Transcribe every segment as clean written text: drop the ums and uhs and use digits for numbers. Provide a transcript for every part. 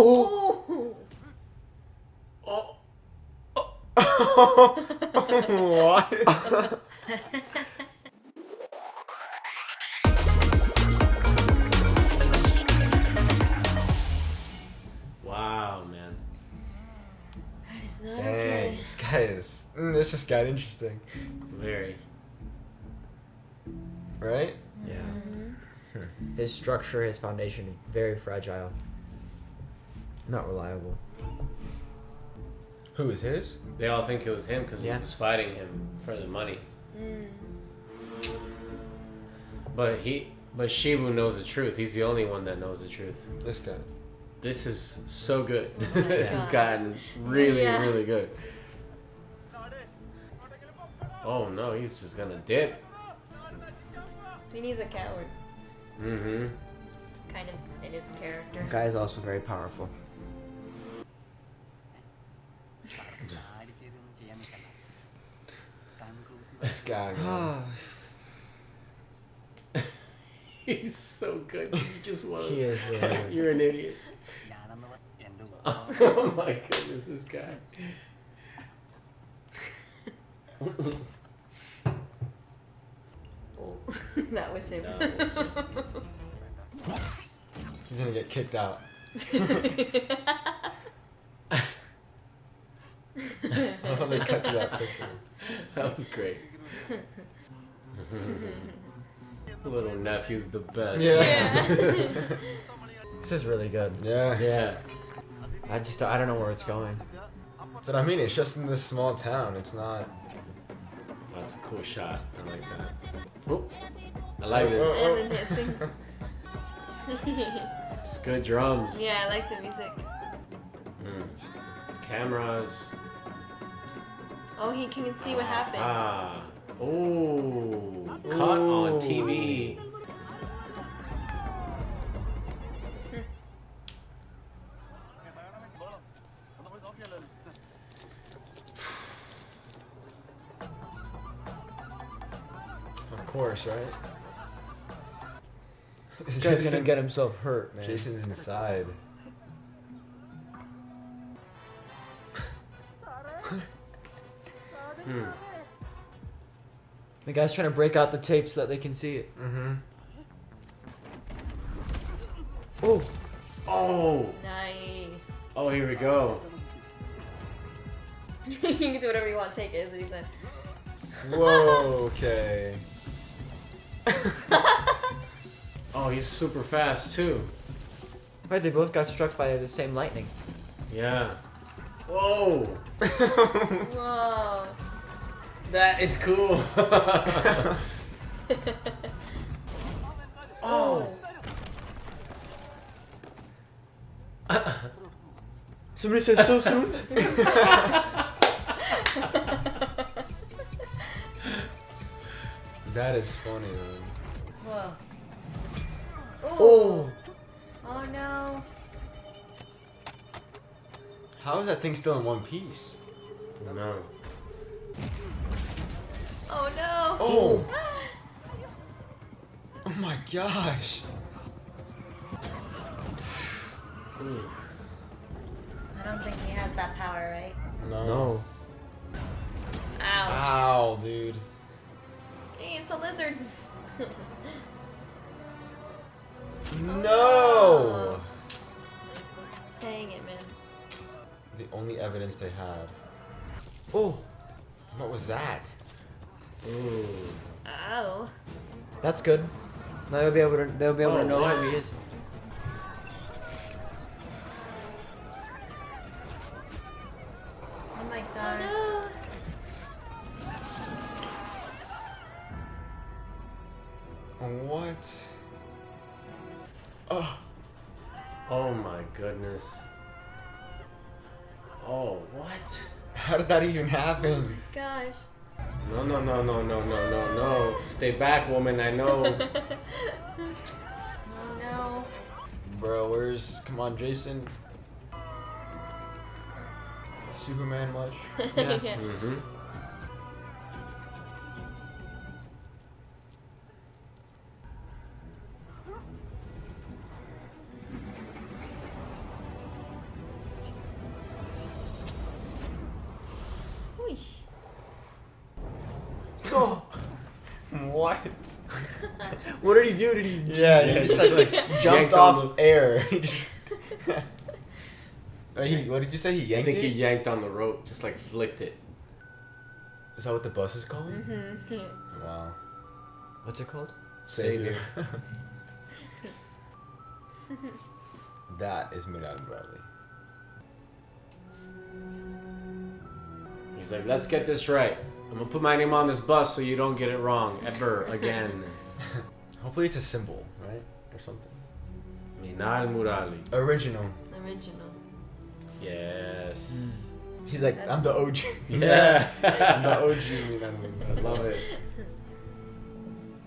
Oh! Oh! What? Wow, man. That is not Dang, okay. this guy is... this just got interesting. Very. Right? Yeah. Mm-hmm. His structure, his foundation, very fragile. Not reliable. Who is his? They all think it was him because Yeah. he was fighting him for the money. Mm. But Shibu knows the truth. He's the only one that knows the truth. This guy. This is so good. my This has gosh. gotten really, Yeah. really good. Oh no, he's just gonna dip. I mean, he's a coward. Mm-hmm. Kind of in his character. The guy is also very powerful. This guy, man. He's so good. You just want He is really good. You're an idiot. Oh my goodness, this guy. Oh, that was him. That was him. He's gonna get kicked out. I love they cut to that picture. That was great. Little nephew's the best. Yeah. This is really good. Yeah. Yeah. I don't know where it's going. That's what I mean. It's just in this small town. It's not. That's a cool shot. I like that. Oop. I like this. And the dancing. It's good drums. Yeah, I like the music. Cameras. Oh, he can see what happened. Ah. Ooh. Caught on TV. Of course, right? This guy's gonna get himself hurt, man. Jason's inside. The guy's trying to break out the tape so that they can see it. Mm-hmm. Oh! Oh. Nice. Oh, here we go. You can do whatever you want. Take it, is what he said. Whoa, okay. Oh, he's super fast too. Right, they both got struck by the same lightning. Yeah. Whoa. Whoa. That is cool. Oh. Somebody said so soon? That is funny, man. Whoa. Oh! Oh no. How is that thing still in one piece? No. Oh no. Oh! Oh my gosh! Oof. I don't think he has that power, right? No. Ow. Ow, dude. Hey, it's a lizard. No! Dang it, man. The only evidence they had. Oh! What was that? Ooh. Ow. That's good. Now they'll be able to know what? who he is. Oh my god. What? Oh. Oh my goodness. Oh, what? How did that even happen? Gosh. No, no, no, no, no, no, no, no. Stay back, woman. I know. Oh no. Bro, where's... Come on, Jason. Superman much? Yeah. Yeah. Mm-hmm. What? What did he do? Did he? Yeah, he just like jumped yanked off on air. He just. What did you say? He I yanked think he it? yanked on the rope, just like flicked it. Is that what the bus is called? Mm-hmm. Wow. What's it called? Savior. That is Minnal Murali. He's like, let's get this right. I'm gonna put my name on this bus so you don't get it wrong ever again. Hopefully it's a symbol, right? Or something. Minnal Murali. Original. Original. Yes. He's like, I'm the OG. Yeah. I'm the OG Minnal I Murali. love it.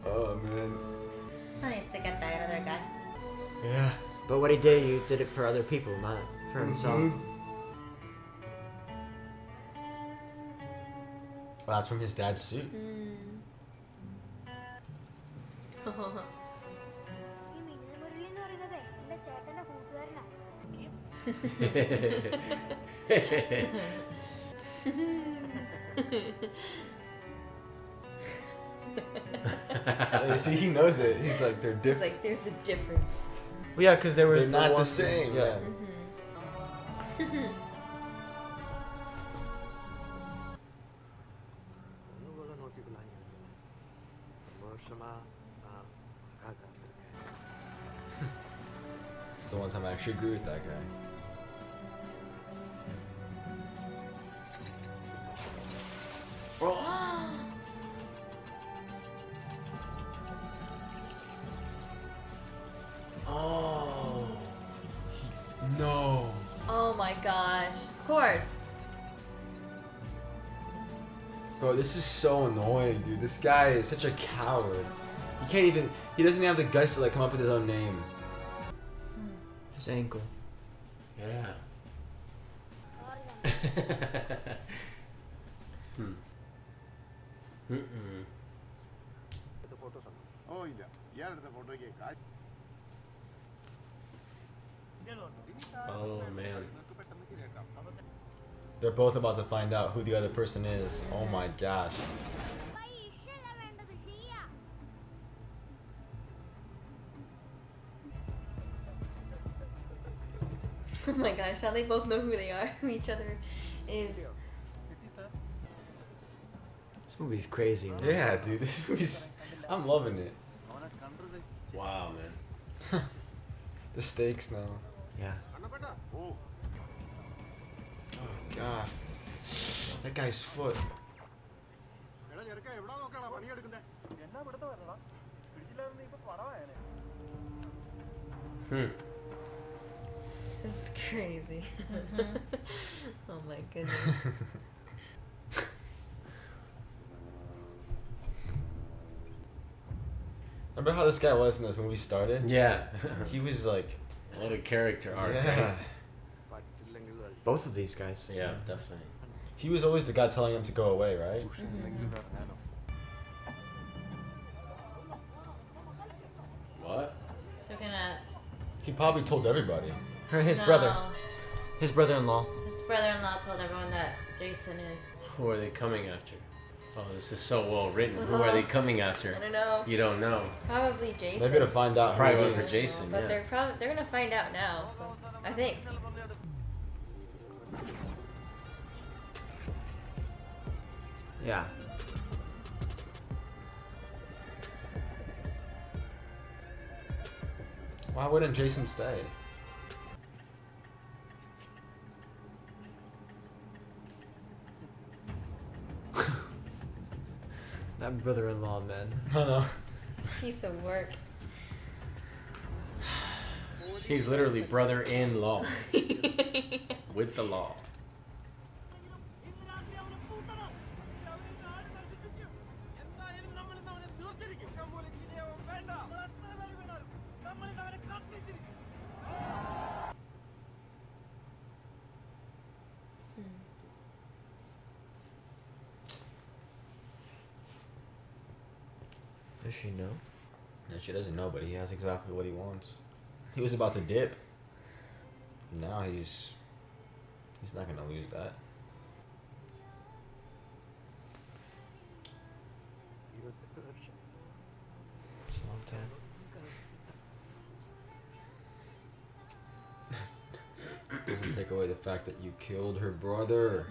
Oh man. It's nice to get that other guy. Yeah. But what he did it for other people, not for himself. Well, that's from his dad's suit. ഈ മിന്നൽ മുരളി എന്ന് പറയുന്നത് എന്റെ ചേട്ടന്റെ കൂട്ടുകാരനാ. See, he knows it. He's like, they're It's different. like there's a difference. Well, yeah, because there was They're not the one, same. Yeah. It's the one time I actually agree with that guy. Oh. No. Oh my gosh. Of course. Bro, this is so annoying, dude. This guy is such a coward. He can't even. He doesn't have the guts to like come up with his own name. His ankle. Yeah. Hmm. Mm-mm. Oh man. They're both about to find out who the other person is. Oh my gosh. അപ്പൊ ഈ ഇഷ്ടല്ല വേണ്ടത് ചെയ്യാ. Oh my gosh, how they both know who they are, who each other is. This movie's crazy. Man. Yeah, dude. This movie's. I'm loving it. Wow, man. The stakes now. Yeah. Oh god. That guy's foot. Hmm. This is crazy. Oh my goodness. Remember how this guy was when this movie started? Yeah. He was like. What a character arc. Yeah. Both of these guys. Yeah, definitely. He was always the guy telling him to go away, right? What? They're gonna. He probably told everybody. His No. brother. His brother-in-law. His brother-in-law told everyone that Jason is. Who are they coming after? Oh, this is so well written. Who are they coming after? I don't know. You don't know. Probably Jason. They're gonna find out. Probably who going it for is. Jason, But yeah. they're gonna find out now. So I think. Yeah. Why wouldn't Jason stay? That brother-in-law, man. I know. Piece of work. He's literally brother-in-law. With the law. Does she know? No, she doesn't know, but he has exactly what he wants. He was about to dip. Now he's not gonna lose that. can. Doesn't take away the fact that you killed her brother.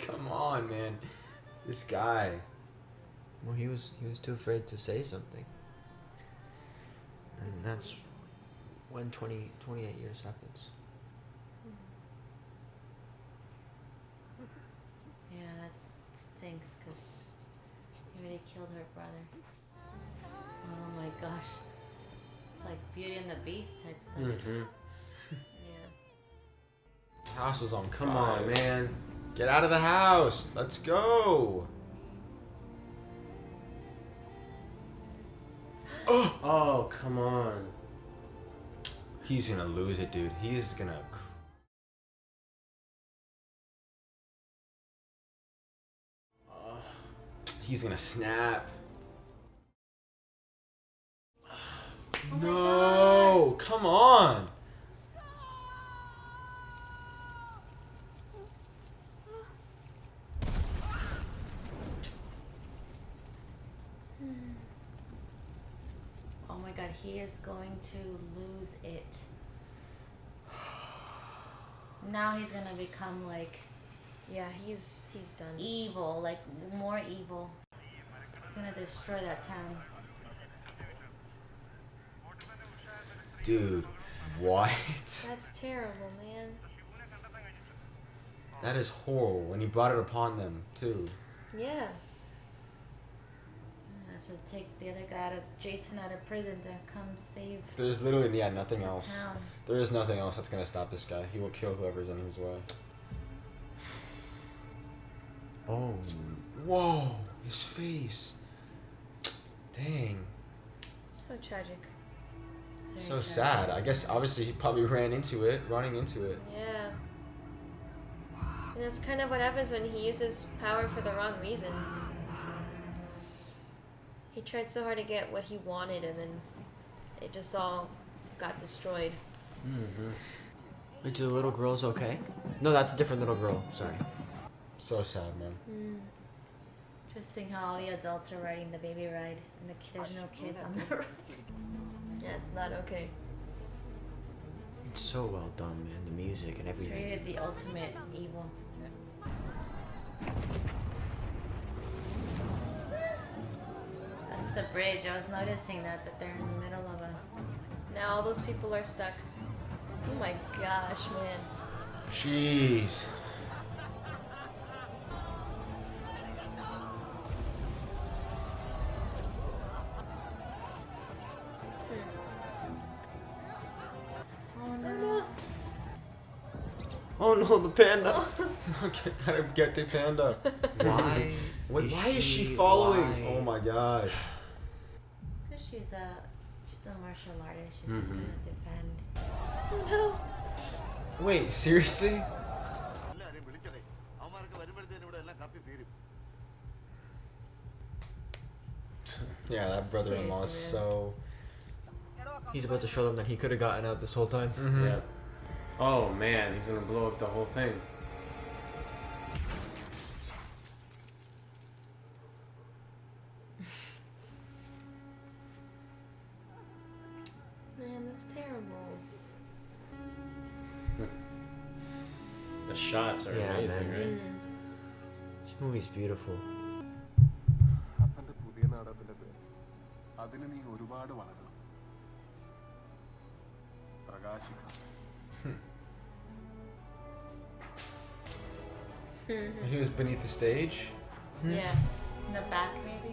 Come on, man. This guy. Well, he was too afraid to say something. And that's when 28 years happens. Yeah, that stinks because he really killed her brother. Oh my gosh. It's like Beauty and the Beast type thing. Mm-hmm. Yeah. House is on Come fire. on, man. Get out of the house. Let's go. Oh, come on. He's gonna lose it, dude. He's gonna. He's gonna snap. No, come on. Oh my god, he is going to lose it. Now he's gonna become like Yeah, he's done. evil, like more evil. He's gonna destroy that town. Dude, what? That's terrible, man. That is horrible when he brought it upon them, too. Yeah. I have to take the other guy Jason out of prison to come save There's literally, nothing the else. town. There is nothing else that's gonna stop this guy. He will kill whoever's in his way. Oh. Whoa, his face. Dang. So tragic. It's So very sad. tragic. I guess obviously he probably running into it. Yeah. And that's kind of what happens when he uses power for the wrong reasons. He tried so hard to get what he wanted, and then it just all got destroyed. Mm-hmm. Wait, do the little girls okay? No, that's a different little girl. Sorry. So sad, man. Interesting how all the adults are riding the baby ride and there's no kids on the ride. Yeah, it's not okay. It's so well done, man. The music and everything. Created the ultimate evil. That's the bridge. I was noticing that they're in the middle of a. Now all those people are stuck. Oh my gosh, man. Jeez. Oh no. Oh no, the panda! Gotta get the panda. Why? Why is she following? why? Oh my gosh. Because she's a martial artist. She's Mhm. gonna defend. No. Wait, seriously? Yeah, that brother-in-law is Seriously, so. He's about to show them that he could have gotten out this whole time. Mhm. Yeah. Oh man, he's gonna blow up the whole thing. Man, that's terrible. The shots are Yeah, amazing, man. right? This movie's beautiful. അപ്പന്റെ പുതിയ നാടകത്തിന്റെ പേര് അതിന് നീ ഒരുപാട് വളരണം പ്രകാശിക്കണം He was beneath the stage? Yeah. In the back, maybe.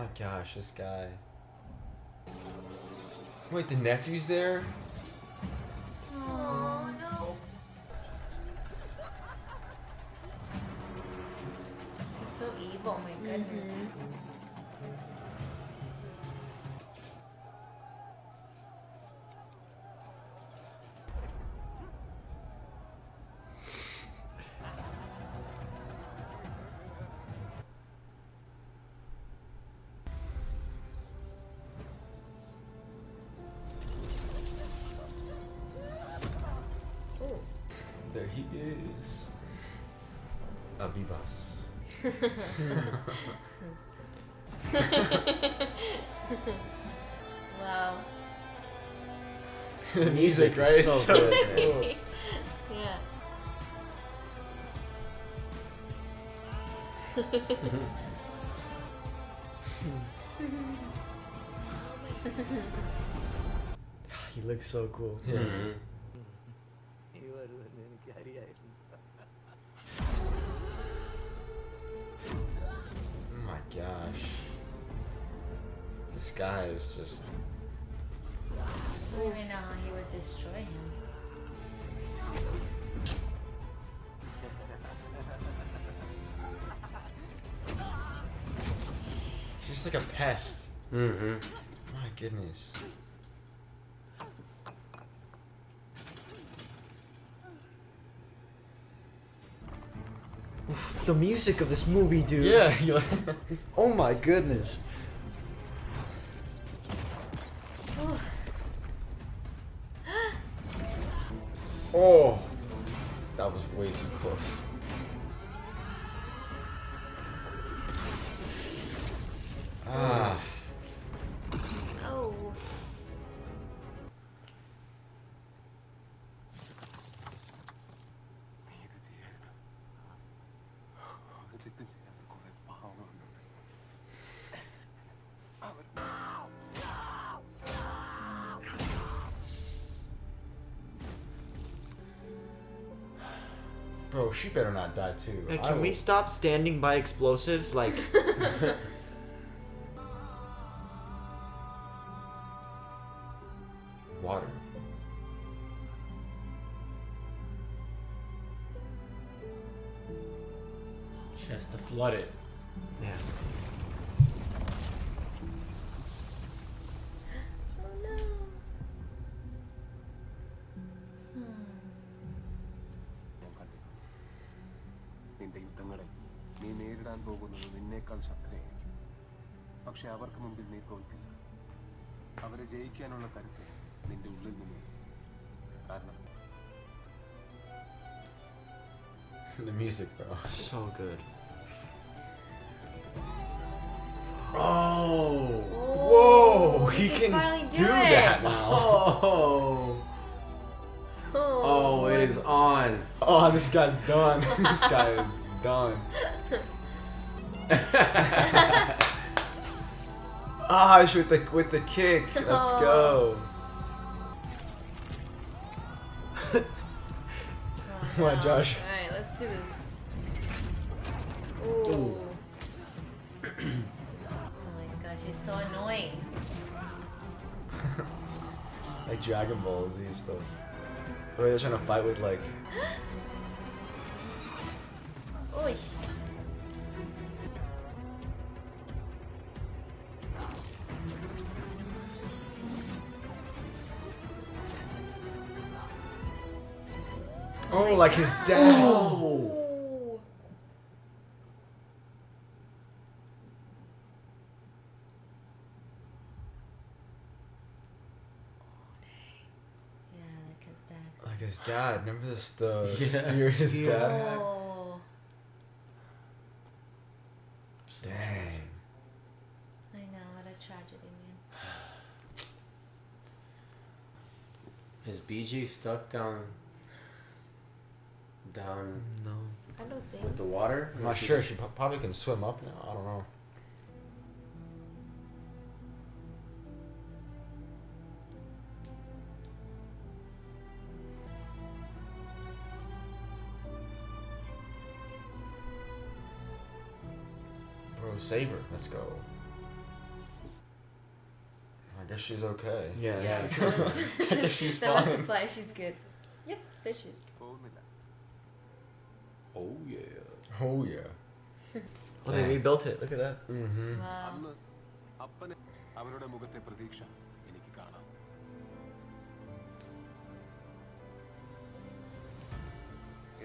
My gosh, this guy. Wait, the nephew's there? Oh no. He's so evil. My goodness. There he is. Abibas. Wow. The music, right? Is so good, cool. Yeah. He looks so cool. Mhm. Oh my gosh. This guy is just. I don't even know how he would destroy him. He's just like a pest. Mm-hmm. My goodness. Oof, the music of this movie, dude. Yeah, you like. Oh my goodness. Oh, that was way too close. Ah, Oh. നീ ഇത് ചെയ്യരുത്. ഒരു തെറ്റും ചെയ്യാത്ത കുറെ പാവങ്ങളുണ്ട് ഇവിടെ. bro, she better not die too. Hey, I can we will- stop standing by explosives? Like, Water. She has to flood it. yeah. Oh no. ഞാൻ കണ്ടിട്ടുണ്ട്. നിന്റെ യുദ്ധങ്ങളിൽ നീ നേരിടാൻ പോകുന്നത് നിന്നേക്കാൾ ശക്തരായിരിക്കും. പക്ഷെ അവർക്ക് മുമ്പിൽ നീ തോൽക്കില്ല. അവരെ ജയിക്കാനുള്ള കരുത്ത് നിന്റെ ഉള്ളിൽ നിന്ന് വരും. കാരണം The music, bro. So good. Oh. Whoa, He can finally do it. that now. Oh, it is on. Oh, this guy's done. This guy is done. Ah, with the kick. Let's go. Come on, Josh. Alright, let's do this. Ooh. Oh my gosh, he's so annoying. Like Dragon Ball Z stuff. Oh, they're trying to fight with like. Oy. Oh, like his dad. Ooh. Yeah, like his dad. Like his dad. Remember this the Yeah. spear his dad had? Oh, Dang. I know, what a tragedy, man. Is BG stuck down No. I don't think. with the water? I'm not sure. She probably can swim up now. I don't know. Bro, save her. Let's go. I guess she's okay. Yeah. Yeah. I guess she's That must fine. apply. She's good. Yep, there she is. പോകുന്നില്ല. Oh yeah. Oh yeah. Oh, they rebuilt it. Look at that. Mm-hmm. Wow. അന്ന് അപ്പനെ അവരുടെ മുഖത്തെ പ്രതീക്ഷ എനിക്ക് കാണാം.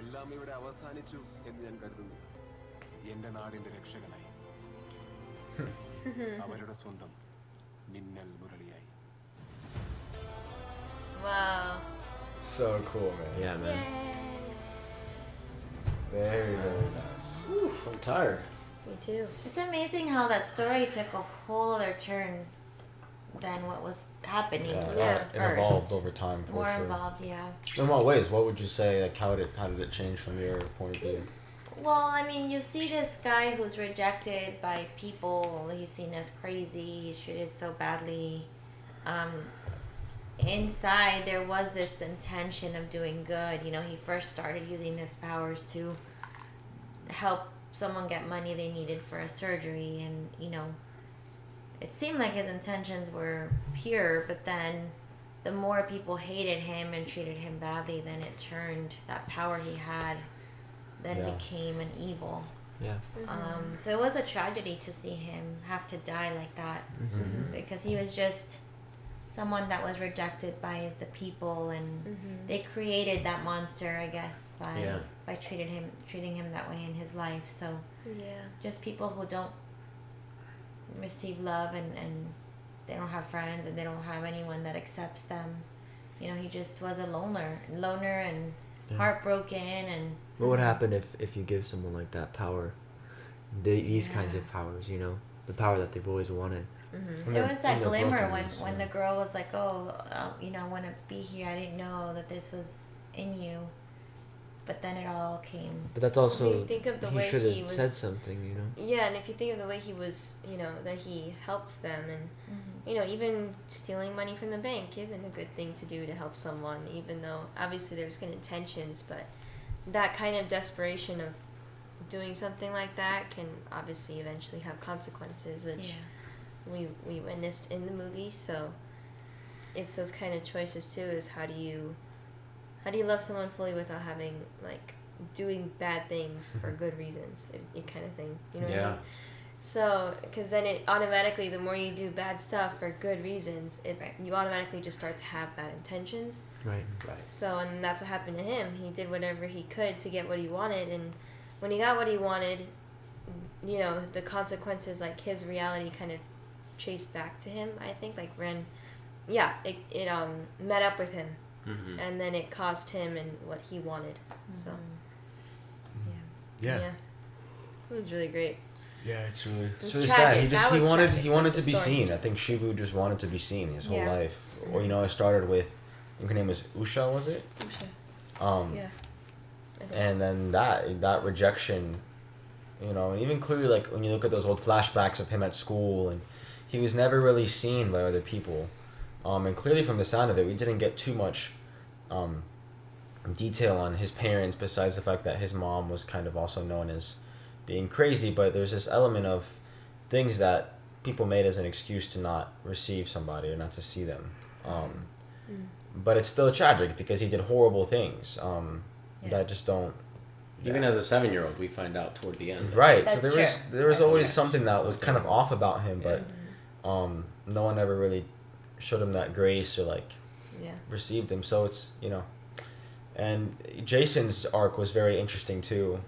എല്ലാം ഇവിടെ അവസാനിച്ചു എന്ന് ഞാൻ കരുതുന്നില്ല. എന്റെ നാടിന്റെ രക്ഷകനായി അവരുടെ സ്വന്തം മിന്നൽ മുരളിയായി. Wow. So cool, man. Yeah, man. Yay. Very, very nice. I'm tired. Me too. It's amazing how that story took a whole other turn than what was happening Yeah. at It first. evolved over time for More sure. involved, yeah. In what ways? What would you say? Like how did it change from your point of view? Well, I mean, you see this guy who's rejected by people. He's seen as crazy. He's treated so badly. Inside, there was this intention of doing good. You know, he first started using his powers to help someone get money they needed for a surgery. And, you know, it seemed like his intentions were pure, but then the more people hated him and treated him badly, then it turned that power he had then Yeah. became an evil. Yeah. So it was a tragedy to see him have to die like that because he was just someone that was rejected by the people, and they created that monster, I guess, by treating him that way in his life. So Yeah. just people who don't receive love and they don't have friends and they don't have anyone that accepts them. You know, he just was a loner and Yeah. heartbroken. And What would happen if you give someone like that power? These kinds of powers, you know, the power that they've always wanted. there was that they're glimmer brokenness, when yeah. the girl was like, oh, you know, I want to be here. I didn't know that this was in you. But then it all came. But that's also you think of the he way should he have was- said something, you know. Yeah, and if you think of the way he was, you know, that he helped them, and you know, even stealing money from the bank isn't a good thing to do to help someone, even though obviously there's good intentions, but that kind of desperation of doing something like that can obviously eventually have consequences, which we witnessed in the movie. So it's those kind of choices too, is how do you love someone fully without having, like, doing bad things for good reasons, it kind of thing, you know what I mean? So, because then it automatically, the more you do bad stuff for good reasons, you automatically just start to have bad intentions. Right. So, and that's what happened to him. He did whatever he could to get what he wanted, and when he got what he wanted, you know, the consequences, like his reality kind of chased back to him, I think, like it met up with him, and then it cost him and what he wanted. So, Yeah. it was really great. Yeah, it's really It's really tragic. sad. That was tragic, He wanted like to the be story. seen. I think Shibu just wanted to be seen his whole Yeah. life. Or you know, it started with, I think her name was Usha, was it? Yeah. And then that rejection, you know, and even clearly, like when you look at those old flashbacks of him at school, and he was never really seen by other people, and clearly from the sound of it, we didn't get too much detail on his parents, besides the fact that his mom was kind of also known as being crazy. But there's this element of things that people made as an excuse to not receive somebody or not to see them, but it's still tragic because he did horrible things that just don't. Even as a 7-year-old, we find out toward the end. Right. That's so true. there was That's always true. something that was kind of off about him, Yeah. but no one ever really showed him that grace or like Yeah. received him. So it's, you know, and Jason's arc was very interesting too.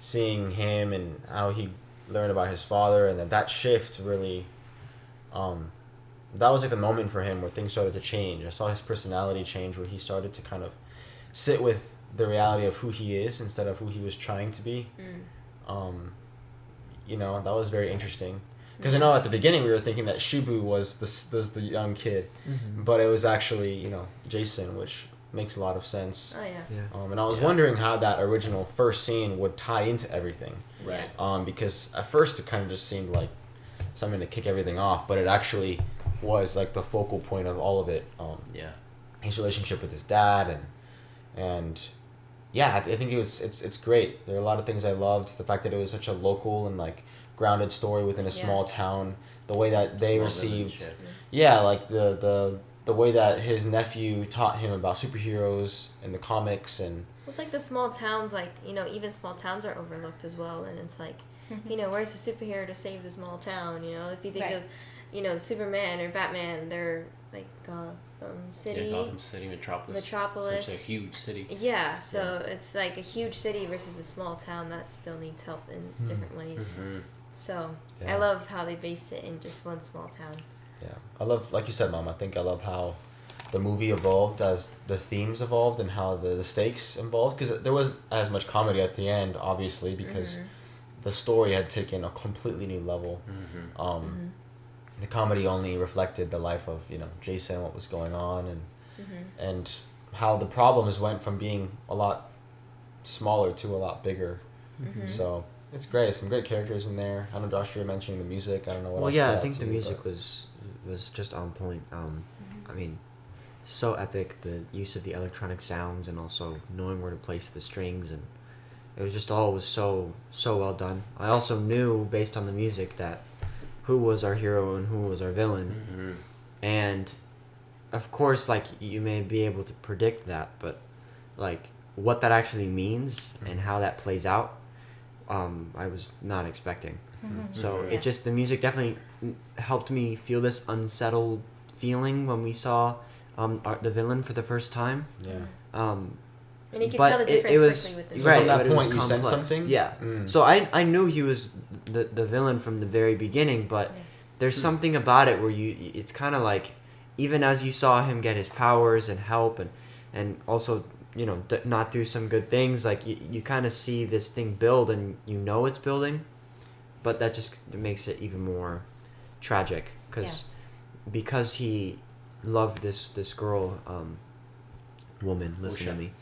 Seeing him and how he learned about his father, and then that shift really, that was like the moment for him where things started to change. I saw his personality change, where he started to kind of sit with the reality of who he is instead of who he was trying to be. You know, that was very interesting. Because I know at the beginning we were thinking that Shibu was the young kid, but it was actually, you know, Jason, which makes a lot of sense. Oh yeah. Yeah. And I was wondering how that original first scene would tie into everything. Right. Because at first it kind of just seemed like something to kick everything off, but it actually was like the focal point of all of it. His relationship with his dad, and yeah, I think it's great. There are a lot of things I loved. The fact that it was such a local and like grounded story within a small town. The way that they Small received, village, like the way that his nephew taught him about superheroes in the comics, and It's like the small towns, like, you know, even small towns are overlooked as well, and it's like, you know, where's the superhero to save the small town? You know, if you think Right. of, you know, Superman or Batman, they're like Gotham City. Yeah, Gotham City, Metropolis. Such a huge city. Yeah, so it's like a huge city versus a small town that still needs help in different ways. So Yeah. I love how they based it in just one small town. yeah, I love, like you said, Mom. I think I love how the movie evolved as the themes evolved and how the stakes evolved, because there wasn't as much comedy at the end, obviously, because the story had taken a completely new level. The comedy only reflected the life of Jason, what was going on, and how the problems went from being a lot smaller to a lot bigger. So it's great. Some great characters in there. I know Josh, you were mentioning the music. I don't know what. Well, else yeah, stood I out think to the you, music but- was just on point. I mean, so epic, the use of the electronic sounds and also knowing where to place the strings, and it was just all was so well done. I also knew based on the music that who was our hero and who was our villain, and of course, like, you may be able to predict that, but like what that actually means and how that plays out, I was not expecting. So it just, the music definitely helped me feel this unsettled feeling when we saw the villain for the first time. Yeah. And you can But tell the it difference was- quickly with the So Right, from that but it was point, you sensed complex. something? Yeah. So I knew he was the villain from the very beginning, but there's something about it where it's kind of like, even as you saw him get his powers and help and also not do some good things, like you kind of see this thing build and it's building, but that just makes it even more tragic because he loved this girl, woman. Listen to Usha. me.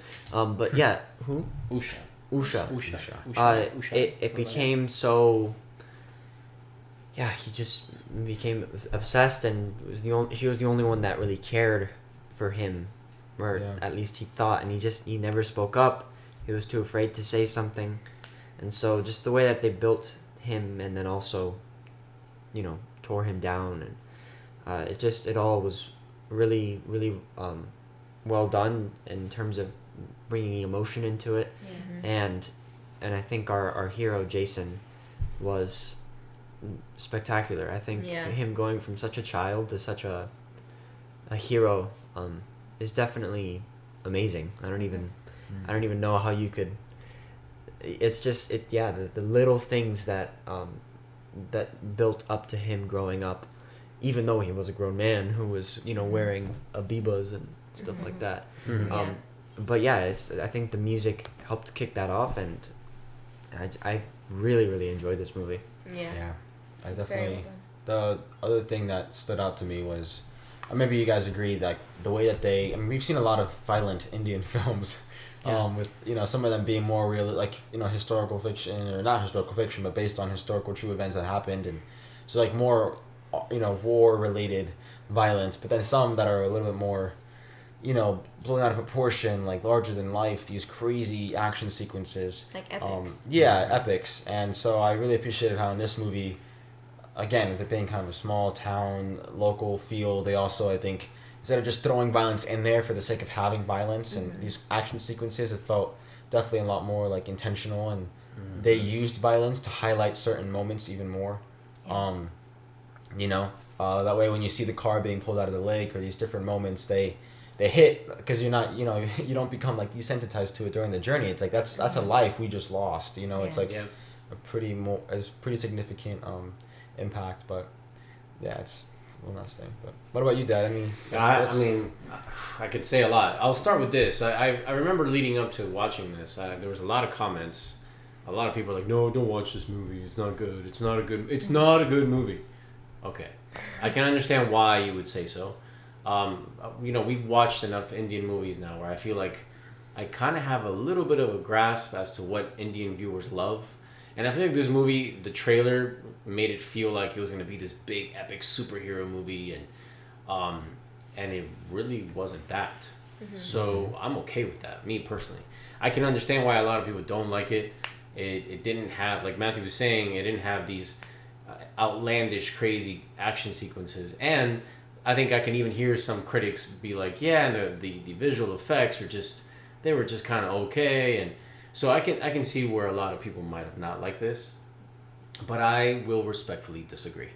But yeah, who? Usha. Usha. It became so. Yeah, he just became obsessed, and she was the only one that really cared for him, or at least he thought, and he never spoke up. He was too afraid to say something, and so just the way that they built him, and then also, tore him down, and it all was really well done in terms of bringing emotion into it, and I think our hero Jason was spectacular. I think him going from such a child to such a hero is definitely amazing. I don't even know how you could. It's just the little things that that built up to him growing up, even though he was a grown man who was wearing abibas and stuff like that. But yeah, I think the music helped kick that off, and I really enjoyed this movie. Yeah, I Very definitely. well The other thing that stood out to me was, or maybe you guys agree, that the way that we've seen a lot of violent Indian films, with some of them being more real, like historical fiction, or not historical fiction, but based on historical true events that happened, and so like more war related violence, but then some that are a little bit more blown out of proportion, like larger than life, these crazy action sequences. Like epics. Epics. And so I really appreciated how in this movie, again, with it being kind of a small town, local feel, they also, I think, instead of just throwing violence in there for the sake of having violence and these action sequences, it felt definitely a lot more like intentional, and they used violence to highlight certain moments even more. That way when you see the car being pulled out of the lake, or these different moments, they hit, because you're not, you don't become like desensitized to it during the journey. It's like that's a life we just lost. It's like a pretty significant impact. But yeah, it's one last thing. But what about you, Dad? I mean, I could say a lot. I'll start with this. I remember leading up to watching this, there was a lot of comments. A lot of people are like, no, don't watch this movie. It's not good. It's not a good movie. Okay, I can understand why you would say so. We've watched enough Indian movies now where I feel like I kind of have a little bit of a grasp as to what Indian viewers love. And I feel like this movie, the trailer made it feel like it was going to be this big epic superhero movie, and it really wasn't that. So I'm okay with that, me personally. I can understand why a lot of people don't like it. It didn't have, like Matthew was saying, it didn't have these outlandish, crazy action sequences. And I think I can even hear some critics be like, yeah, and the visual effects were just kind of okay. And so I can see where a lot of people might have not liked this, but I will respectfully disagree.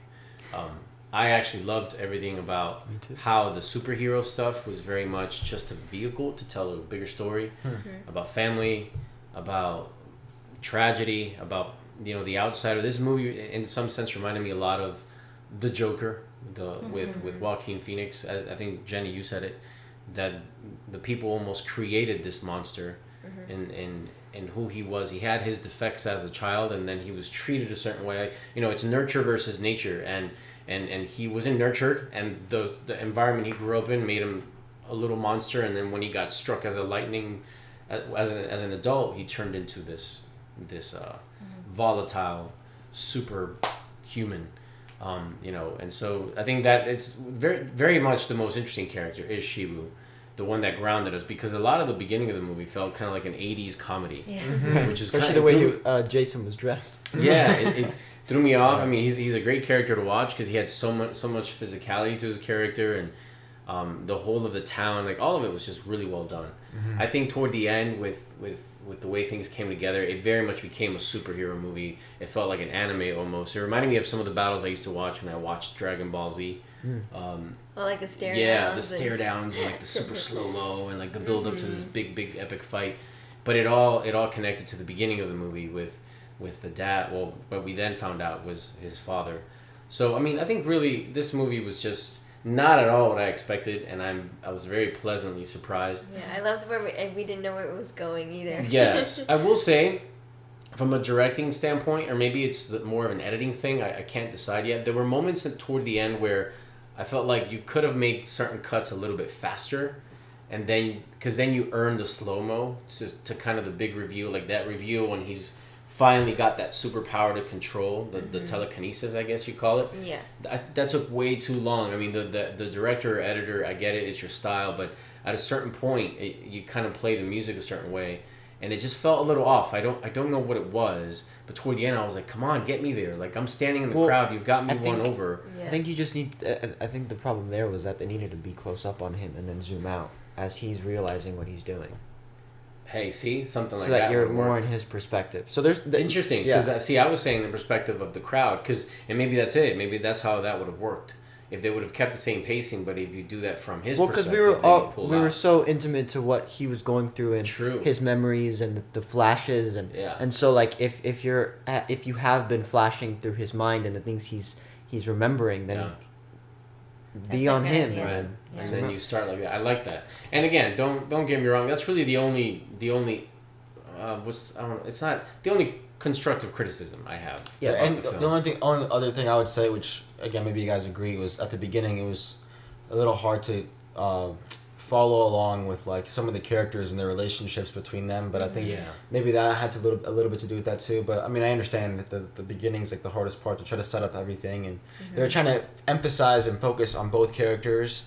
I actually loved everything about how the superhero stuff was very much just a vehicle to tell a bigger story about family, about tragedy, about the outsider. This movie, in some sense, reminded me a lot of The Joker, with Joaquin Phoenix. As I think Jenny, you said it, that the people almost created this monster, in who he was. He had his defects as a child, and then he was treated a certain way. You know, it's nurture versus nature, and he wasn't nurtured, and the environment he grew up in made him a little monster. And then when he got struck as a lightning, as an adult, he turned into this volatile, superhuman. You know, and so I think that it's very, very much the most interesting character is Shibu, the one that grounded us, because a lot of the beginning of the movie felt kind of like an 80s comedy, which is especially kind the way Jason was dressed. Yeah, it threw me off. I mean, he's a great character to watch because he had so much physicality to his character, and the whole of the town, like all of it was just really well done. I think toward the end with the way things came together, it very much became a superhero movie. It felt like an anime almost. It reminded me of some of the battles I used to watch when I watched Dragon Ball Z. Well, like the stare downs. Yeah, the stare downs and like the super slow-mo and like the build up to this big epic fight. But it all connected to the beginning of the movie with the dad. Well, what we then found out was his father. So I mean, I think really this movie was just not at all what I expected, and I was very pleasantly surprised. Yeah, I loved where we didn't know where it was going either. Yes, I will say, from a directing standpoint, or maybe it's more of an editing thing, I can't decide yet. There were moments toward the end where I felt like you could have made certain cuts a little bit faster, and then because then you earn the slow-mo to kind of the big reveal, like that reveal when he's finally got that superpower to control the telekinesis, I guess you call it. Yeah. That took way too long. I mean, the director or editor, I get it, it's your style, but at a certain point, you kind of play the music a certain way, and it just felt a little off. I don't know what it was, but toward the end, I was like, come on, get me there. Like, I'm standing in the crowd, you've got me won over. Yeah. I think you just need. I think the problem there was that they needed to be close up on him and then zoom out as he's realizing what he's doing. Hey, see, something like so that. that you're more in his perspective. So there's interesting because I was saying the perspective of the crowd, and maybe that's it. Maybe that's how that would have worked if they would have kept the same pacing. But if you do that from his perspective, because we were so intimate to what he was going through and his memories and the flashes and so like if you have been flashing through his mind and the things he's remembering, then be on him, and then you start like that. I like that. And again, don't get me wrong. That's really the only it's not the only constructive criticism I have. Yeah, and the only other thing I would say, which again maybe you guys agree, was at the beginning it was a little hard to follow along with like some of the characters and their relationships between them. But I think maybe that had a little bit to do with that too. But I mean, I understand that the beginning's like the hardest part to try to set up everything, and they're trying to emphasize and focus on both characters.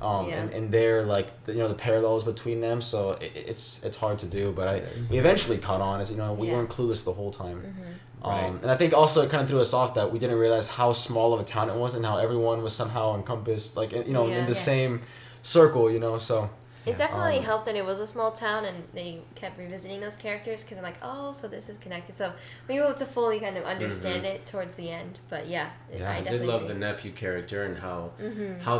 And they're like the parallels between them, so it's hard to do, but we eventually caught on as we weren't clueless the whole time. And I think also it kind of threw us off that we didn't realize how small of a town it was and how everyone was somehow encompassed like in the same circle, so it definitely helped that it was a small town and they kept revisiting those characters because I'm like, oh, so this is connected, so we were able to fully kind of understand it towards the end. But I did love the nephew character and how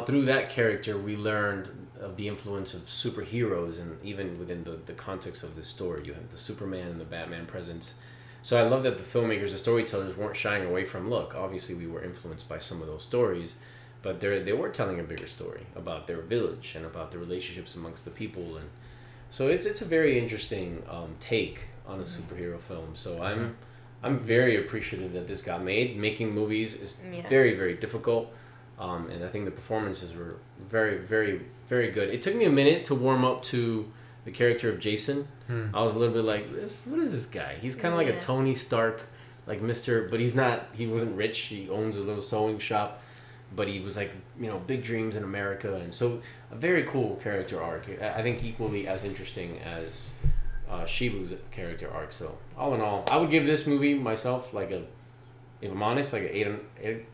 through that character we learned of the influence of superheroes, and even within the context of this story you have the Superman and the Batman presence. So I love that the filmmakers, the storytellers, weren't shying away from, look, obviously we were influenced by some of those stories, but they were telling a bigger story about their village and about the relationships amongst the people, and so it's a very interesting take on a superhero film. So I'm very appreciative that this got made. Making movies is very, very difficult, and I think the performances were very, very, very good. It took me a minute to warm up to the character of Jason. I was a little bit like, what is this guy? He's kind of like a Tony Stark, like but he's not. He wasn't rich. He owns a little sewing shop. But he was like, big dreams in America. And so a very cool character arc. I think equally as interesting as Shibu's character arc. So all in all, I would give this movie myself if I'm honest, like an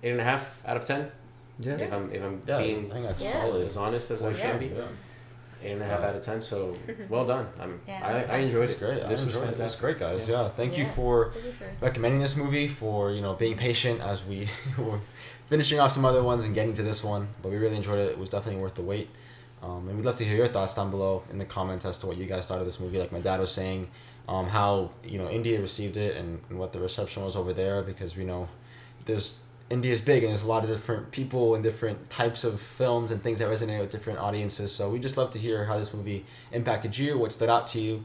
8.5 out of 10. Yeah. If I'm being as honest as I should be. 8.5 out of 10. So well done. I enjoyed it. Great. This was fantastic. It's great, guys. Yeah. Thank you for recommending this movie, for being patient as we were finishing off some other ones and getting to this one. But we really enjoyed it. It was definitely worth the wait. And we'd love to hear your thoughts down below in the comments as to what you guys thought of this movie. Like my dad was saying, how India received it and what the reception was over there, because we know India's big and there's a lot of different people and different types of films and things that resonate with different audiences. So we just love to hear how this movie impacted you, what stood out to you.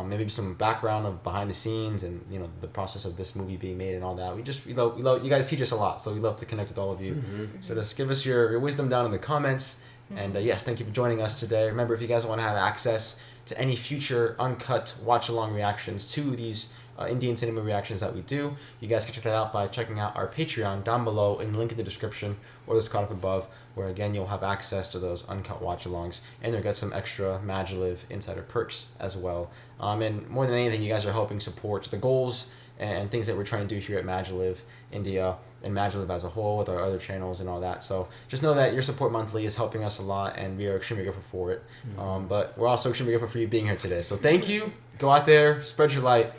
maybe some background of behind the scenes and the process of this movie being made and all that. We love you guys teach us a lot, so we love to connect with all of you. So just give us your wisdom down in the comments. And yes, thank you for joining us today. Remember, if you guys want to have access to any future uncut watch-along reactions to these Indian cinema reactions that we do, you guys can check that out by checking out our Patreon down below in the link in the description or the card up above, where again you'll have access to those uncut watch-alongs, and you'll get some extra MaJeliv Insider perks as well. And more than anything, you guys are helping support the goals and things that we're trying to do here at MaJeliv India and MaJeliv as a whole with our other channels and all that. So just know that your support monthly is helping us a lot, and we are extremely grateful for it. But we're also extremely grateful for you being here today. So thank you. Go out there, spread your light,